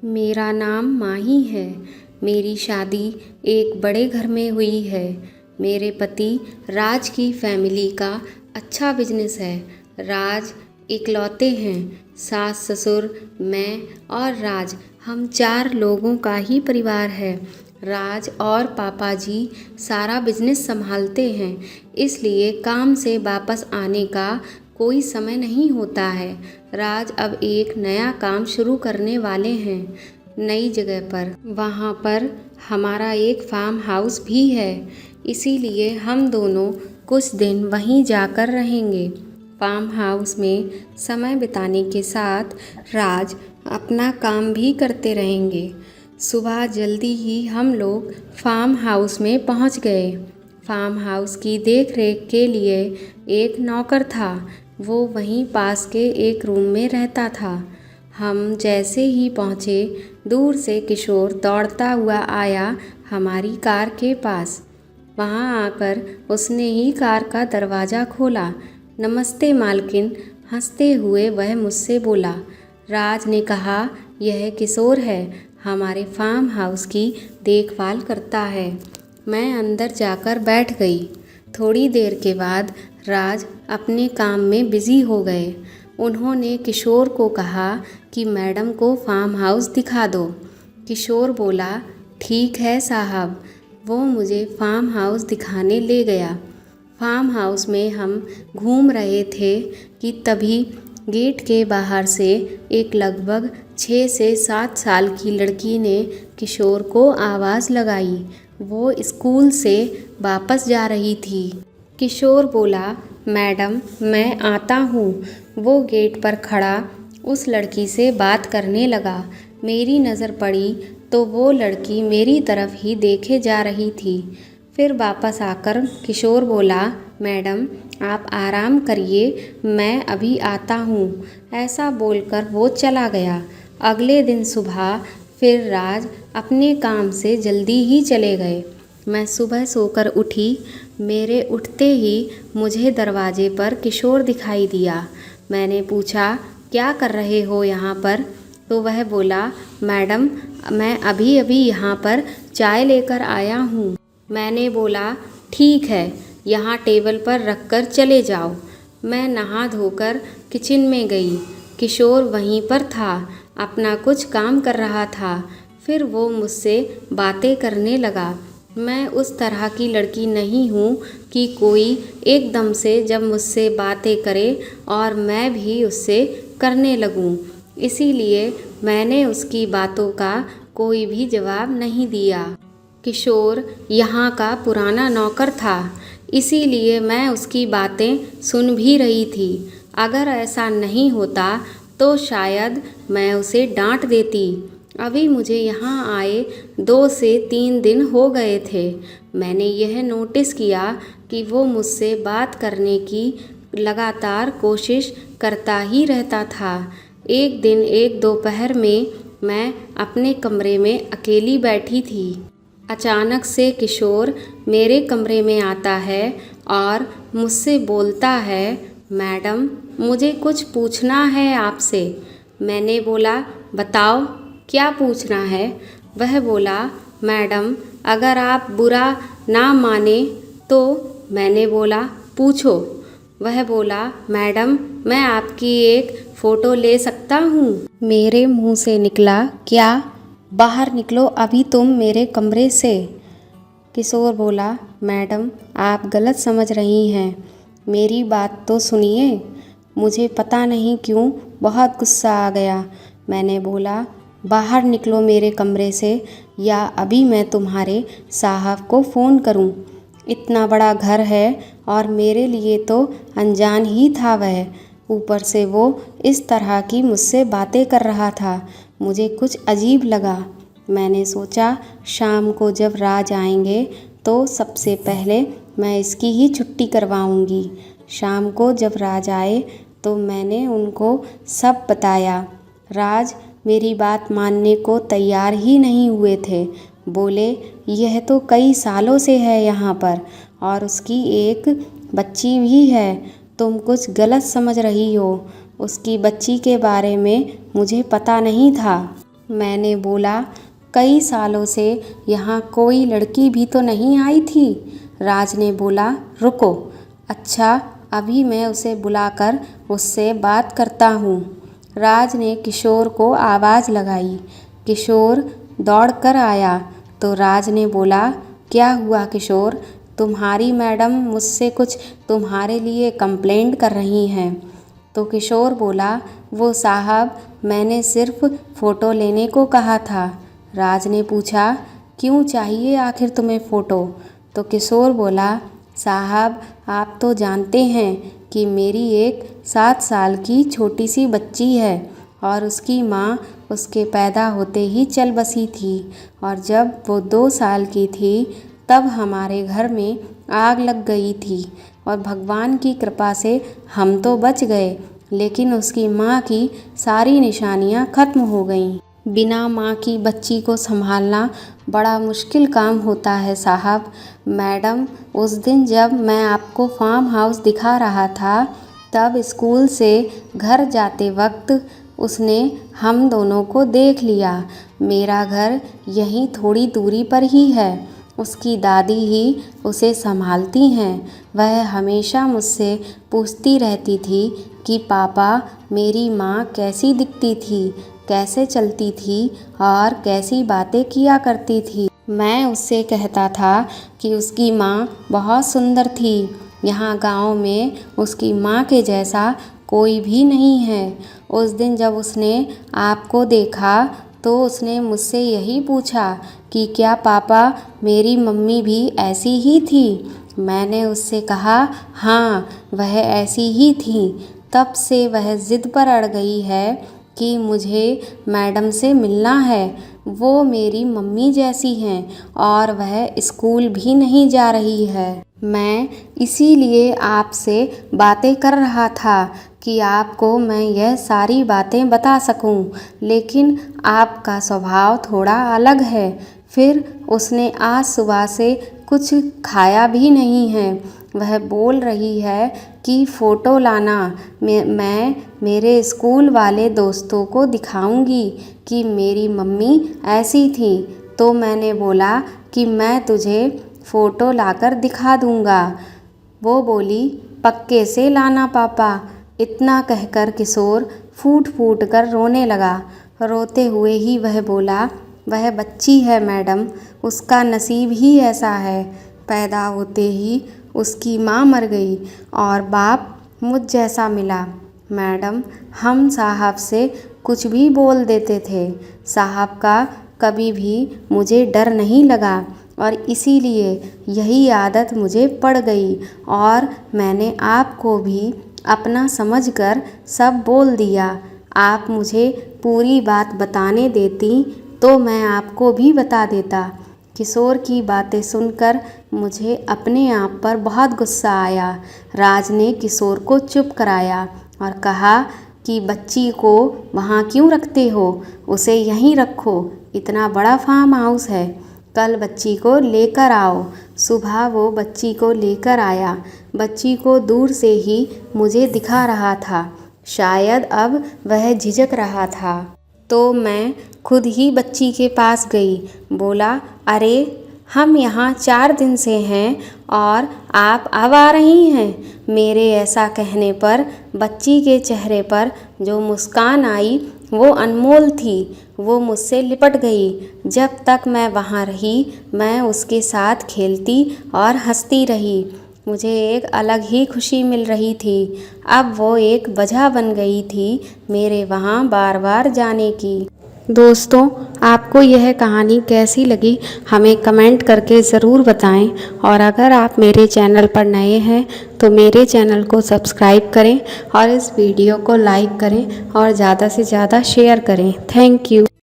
मेरा नाम माही है। मेरी शादी एक बड़े घर में हुई है। मेरे पति राज की फैमिली का अच्छा बिजनेस है। राज इकलौते हैं। सास ससुर, मैं और राज, हम 4 लोगों का ही परिवार है। राज और पापा जी सारा बिजनेस संभालते हैं, इसलिए काम से वापस आने का कोई समय नहीं होता है। राज अब एक नया काम शुरू करने वाले हैं नई जगह पर। वहाँ पर हमारा एक फार्म हाउस भी है, इसीलिए हम दोनों कुछ दिन वहीं जाकर रहेंगे। फार्म हाउस में समय बिताने के साथ राज अपना काम भी करते रहेंगे। सुबह जल्दी ही हम लोग फार्म हाउस में पहुंच गए। फार्म हाउस की देखरेख के लिए एक नौकर था। वो वहीं पास के एक रूम में रहता था। हम जैसे ही पहुँचे, दूर से किशोर दौड़ता हुआ आया हमारी कार के पास। वहाँ आकर उसने ही कार का दरवाज़ा खोला। नमस्ते मालकिन, हंसते हुए वह मुझसे बोला। राज ने कहा, यह किशोर है, हमारे फार्म हाउस की देखभाल करता है। मैं अंदर जाकर बैठ गई। थोड़ी देर के बाद राज अपने काम में बिज़ी हो गए। उन्होंने किशोर को कहा कि मैडम को फार्म हाउस दिखा दो। किशोर बोला, ठीक है साहब। वो मुझे फार्म हाउस दिखाने ले गया। फार्म हाउस में हम घूम रहे थे कि तभी गेट के बाहर से एक लगभग 6 से 7 साल की लड़की ने किशोर को आवाज़ लगाई। वो स्कूल से वापस जा रही थी। किशोर बोला, मैडम मैं आता हूँ। वो गेट पर खड़ा उस लड़की से बात करने लगा। मेरी नज़र पड़ी तो वो लड़की मेरी तरफ ही देखे जा रही थी। फिर वापस आकर किशोर बोला, मैडम आप आराम करिए, मैं अभी आता हूँ। ऐसा बोलकर वो चला गया। अगले दिन सुबह फिर राज अपने काम से जल्दी ही चले गए। मैं सुबह सोकर उठी। मेरे उठते ही मुझे दरवाजे पर किशोर दिखाई दिया। मैंने पूछा, क्या कर रहे हो यहाँ पर? तो वह बोला, मैडम मैं अभी अभी यहाँ पर चाय लेकर आया हूँ। मैंने बोला, ठीक है, यहाँ टेबल पर रख कर चले जाओ। मैं नहा धोकर किचन में गई। किशोर वहीं पर था, अपना कुछ काम कर रहा था। फिर वो मुझसे बातें करने लगा। मैं उस तरह की लड़की नहीं हूँ कि कोई एकदम से जब मुझसे बातें करे और मैं भी उससे करने लगूँ। इसीलिए मैंने उसकी बातों का कोई भी जवाब नहीं दिया। किशोर यहाँ का पुराना नौकर था, इसीलिए मैं उसकी बातें सुन भी रही थी। अगर ऐसा नहीं होता तो शायद मैं उसे डांट देती। अभी मुझे यहाँ आए 2 से 3 दिन हो गए थे। मैंने यह नोटिस किया कि वो मुझसे बात करने की लगातार कोशिश करता ही रहता था। एक दिन एक दोपहर में मैं अपने कमरे में अकेली बैठी थी। अचानक से किशोर मेरे कमरे में आता है और मुझसे बोलता है, मैडम मुझे कुछ पूछना है आपसे। मैंने बोला, बताओ क्या पूछना है? वह बोला, मैडम अगर आप बुरा ना माने तो। मैंने बोला, पूछो। वह बोला, मैडम मैं आपकी एक फ़ोटो ले सकता हूँ? मेरे मुंह से निकला, क्या? बाहर निकलो अभी तुम मेरे कमरे से। किशोर बोला, मैडम आप गलत समझ रही हैं, मेरी बात तो सुनिए। मुझे पता नहीं क्यों बहुत गुस्सा आ गया। मैंने बोला, बाहर निकलो मेरे कमरे से या अभी मैं तुम्हारे साहब को फ़ोन करूं। इतना बड़ा घर है और मेरे लिए तो अनजान ही था वह। ऊपर से वो इस तरह की मुझसे बातें कर रहा था। मुझे कुछ अजीब लगा। मैंने सोचा शाम को जब राज आएंगे तो सबसे पहले मैं इसकी ही छुट्टी करवाऊंगी। शाम को जब राज आए तो मैंने उनको सब बताया। राज मेरी बात मानने को तैयार ही नहीं हुए थे। बोले, यह तो कई सालों से है यहाँ पर और उसकी एक बच्ची भी है। तुम कुछ गलत समझ रही हो। उसकी बच्ची के बारे में मुझे पता नहीं था। मैंने बोला, कई सालों से यहाँ कोई लड़की भी तो नहीं आई थी। राज ने बोला, रुको, अच्छा अभी मैं उसे बुलाकर उससे बात करता हूँ। राज ने किशोर को आवाज़ लगाई। किशोर दौड़कर आया तो राज ने बोला, क्या हुआ किशोर, तुम्हारी मैडम मुझसे कुछ तुम्हारे लिए कंप्लेंट कर रही हैं। तो किशोर बोला, वो साहब मैंने सिर्फ फ़ोटो लेने को कहा था। राज ने पूछा, क्यों चाहिए आखिर तुम्हें फ़ोटो। तो किशोर बोला, साहब आप तो जानते हैं कि मेरी एक 7 साल की छोटी सी बच्ची है और उसकी माँ उसके पैदा होते ही चल बसी थी, और जब वो 2 साल की थी तब हमारे घर में आग लग गई थी और भगवान की कृपा से हम तो बच गए, लेकिन उसकी माँ की सारी निशानियाँ ख़त्म हो गईं। बिना माँ की बच्ची को संभालना बड़ा मुश्किल काम होता है साहब। मैडम, उस दिन जब मैं आपको फार्म हाउस दिखा रहा था तब स्कूल से घर जाते वक्त उसने हम दोनों को देख लिया। मेरा घर यहीं थोड़ी दूरी पर ही है। उसकी दादी ही उसे संभालती हैं। वह हमेशा मुझसे पूछती रहती थी कि पापा मेरी माँ कैसी दिखती थी, कैसे चलती थी और कैसी बातें किया करती थी। मैं उससे कहता था कि उसकी माँ बहुत सुंदर थी। यहाँ गांव में उसकी माँ के जैसा कोई भी नहीं है। उस दिन जब उसने आपको देखा तो उसने मुझसे यही पूछा कि क्या पापा मेरी मम्मी भी ऐसी ही थी। मैंने उससे कहा, हाँ वह ऐसी ही थी। तब से वह ज़िद पर अड़ गई है कि मुझे मैडम से मिलना है। वो मेरी मम्मी जैसी हैं और वह स्कूल भी नहीं जा रही है। मैं इसीलिए आपसे बातें कर रहा था कि आपको मैं यह सारी बातें बता सकूं, लेकिन आपका स्वभाव थोड़ा अलग है। फिर उसने आज सुबह से कुछ खाया भी नहीं है। वह बोल रही है कि फ़ोटो लाना, मैं मेरे स्कूल वाले दोस्तों को दिखाऊंगी कि मेरी मम्मी ऐसी थी। तो मैंने बोला कि मैं तुझे फ़ोटो लाकर दिखा दूंगा। वो बोली, पक्के से लाना पापा। इतना कहकर किशोर फूट फूट कर रोने लगा। रोते हुए ही वह बोला, वह बच्ची है मैडम, उसका नसीब ही ऐसा है। पैदा होते ही उसकी माँ मर गई और बाप मुझ जैसा मिला। मैडम, हम साहब से कुछ भी बोल देते थे। साहब का कभी भी मुझे डर नहीं लगा और इसीलिए यही आदत मुझे पड़ गई और मैंने आपको भी अपना समझकर सब बोल दिया। आप मुझे पूरी बात बताने देती तो मैं आपको भी बता देता। किशोर की बातें सुनकर मुझे अपने आप पर बहुत गुस्सा आया। राज ने किशोर को चुप कराया और कहा कि बच्ची को वहाँ क्यों रखते हो, उसे यहीं रखो, इतना बड़ा फार्म हाउस है। कल बच्ची को लेकर आओ। सुबह वो बच्ची को लेकर आया। बच्ची को दूर से ही मुझे दिखा रहा था। शायद अब वह झिझक रहा था तो मैं खुद ही बच्ची के पास गई। बोला, अरे हम यहाँ 4 दिन से हैं और आप अब आ रही हैं। मेरे ऐसा कहने पर बच्ची के चेहरे पर जो मुस्कान आई वो अनमोल थी। वो मुझसे लिपट गई। जब तक मैं वहाँ रही मैं उसके साथ खेलती और हंसती रही। मुझे एक अलग ही खुशी मिल रही थी। अब वो एक वजह बन गई थी मेरे वहाँ बार बार जाने की। दोस्तों, आपको यह कहानी कैसी लगी हमें कमेंट करके ज़रूर बताएं, और अगर आप मेरे चैनल पर नए हैं तो मेरे चैनल को सब्सक्राइब करें और इस वीडियो को लाइक करें और ज़्यादा से ज़्यादा शेयर करें। Thank you.